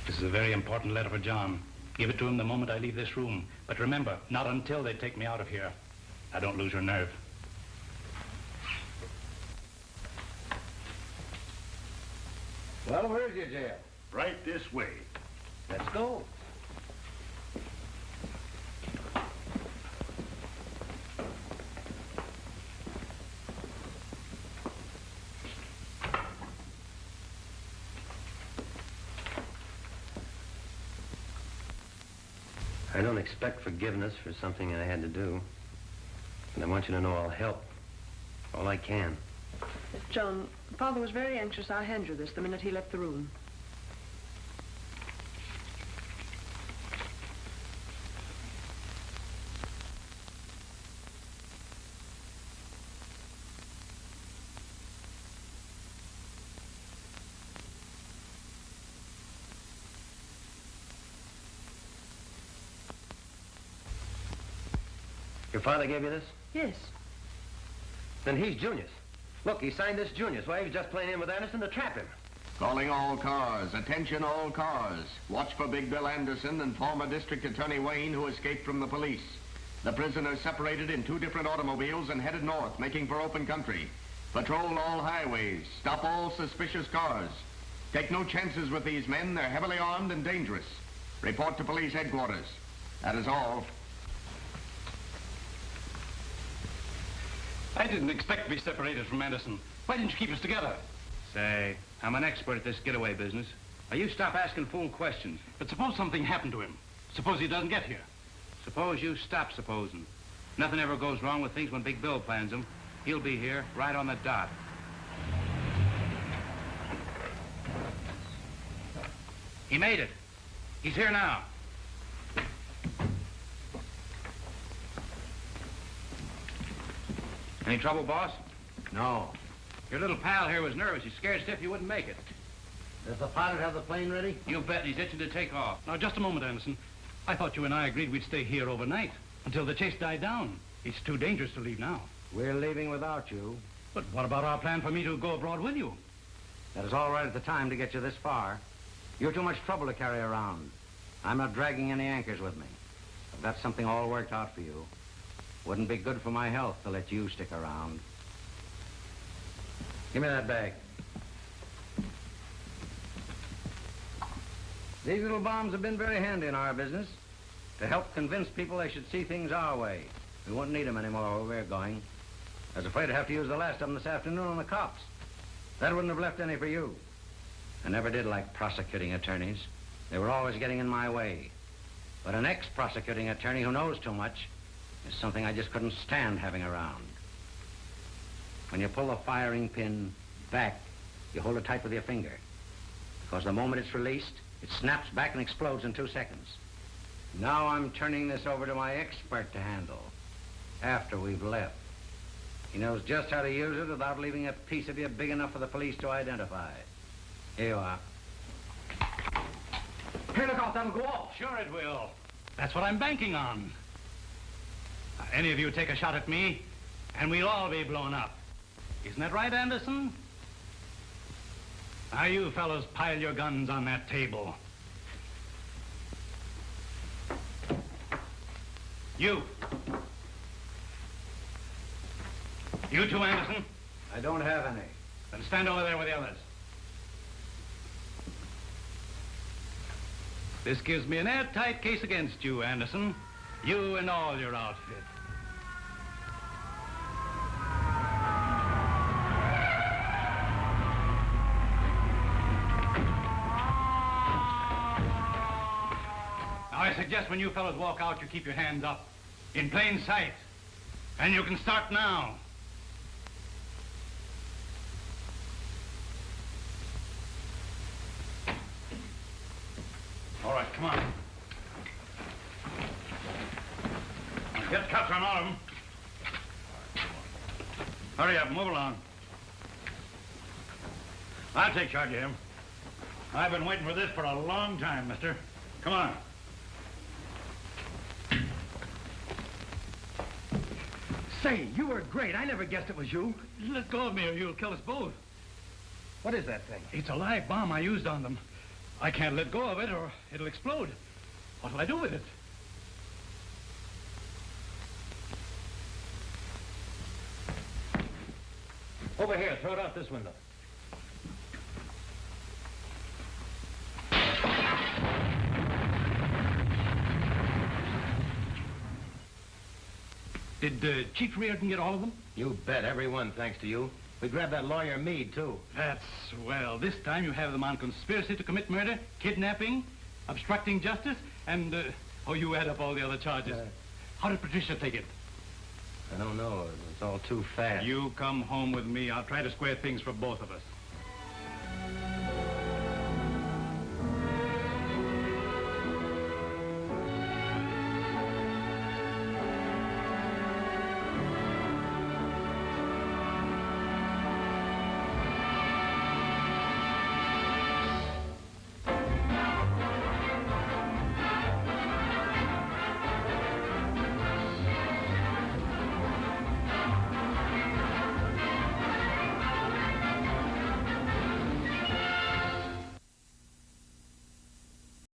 This is a very important letter for John. Give it to him the moment I leave this room. But remember, not until they take me out of here. Now, don't lose your nerve. Well, where's your jail? Right this way. Let's go. I don't expect forgiveness for something I had to do. And I want you to know I'll help. All I can. John, Father was very anxious. I'll hand you this the minute he left the room. Your father gave you this? Yes. Then he's Junius. Look, he signed this Junius. Why, he was just playing in with Anderson to trap him. Calling all cars. Attention all cars. Watch for Big Bill Anderson and former District Attorney Wayne, who escaped from the police. The prisoners separated in 2 different automobiles and headed north, making for open country. Patrol all highways. Stop all suspicious cars. Take no chances with these men. They're heavily armed and dangerous. Report to police headquarters. That is all. I didn't expect to be separated from Anderson. Why didn't you keep us together? Say, I'm an expert at this getaway business. Now, you stop asking fool questions. But suppose something happened to him. Suppose he doesn't get here. Suppose you stop supposing. Nothing ever goes wrong with things when Big Bill plans them. He'll be here, right on the dot. He made it. He's here now. Any trouble, boss? No. Your little pal here was nervous. He's scared stiff you wouldn't make it. Does the pilot have the plane ready? You bet. He's itching to take off. Now, just a moment, Anderson. I thought you and I agreed we'd stay here overnight until the chase died down. It's too dangerous to leave now. We're leaving without you. But what about our plan for me to go abroad with you? That is all right at the time to get you this far. You're too much trouble to carry around. I'm not dragging any anchors with me. I've got something all worked out for you. Wouldn't be good for my health to let you stick around. Give me that bag. These little bombs have been very handy in our business to help convince people they should see things our way. We won't need them anymore where we're going. I was afraid to have to use the last of them this afternoon on the cops. That wouldn't have left any for you. I never did like prosecuting attorneys. They were always getting in my way. But an ex-prosecuting attorney who knows too much is something I just couldn't stand having around. When you pull the firing pin back, you hold it tight with your finger. Because the moment it's released, it snaps back and explodes in 2 seconds. Now I'm turning this over to my expert to handle after we've left. He knows just how to use it without leaving a piece of you big enough for the police to identify. Here you are. Hey, look out, that'll go off. Sure it will. That's what I'm banking on. Any of you take a shot at me, and we'll all be blown up. Isn't that right, Anderson? Now, you fellows pile your guns on that table. You. You too, Anderson? I don't have any. Then stand over there with the others. This gives me an airtight case against you, Anderson. You and all your outfit. Now, I suggest when you fellows walk out, you keep your hands up, in plain sight. And you can start now. All right, come on. Get cuffs on all of them. Hurry up, move along. I'll take charge of him. I've been waiting for this for a long time, mister. Come on. Say, you were great. I never guessed it was you. Let go of me or you'll kill us both. What is that thing? It's a live bomb I used on them. I can't let go of it or it'll explode. What'll I do with it? Over here, throw it out this window. Did Chief Reardon get all of them? You bet, every one, thanks to you. We grabbed that lawyer Meade, too. That's swell. This time you have them on conspiracy to commit murder, kidnapping, obstructing justice, and, you add up all the other charges. How did Patricia take it? I don't know. It's all too fast. You come home with me. I'll try to square things for both of us.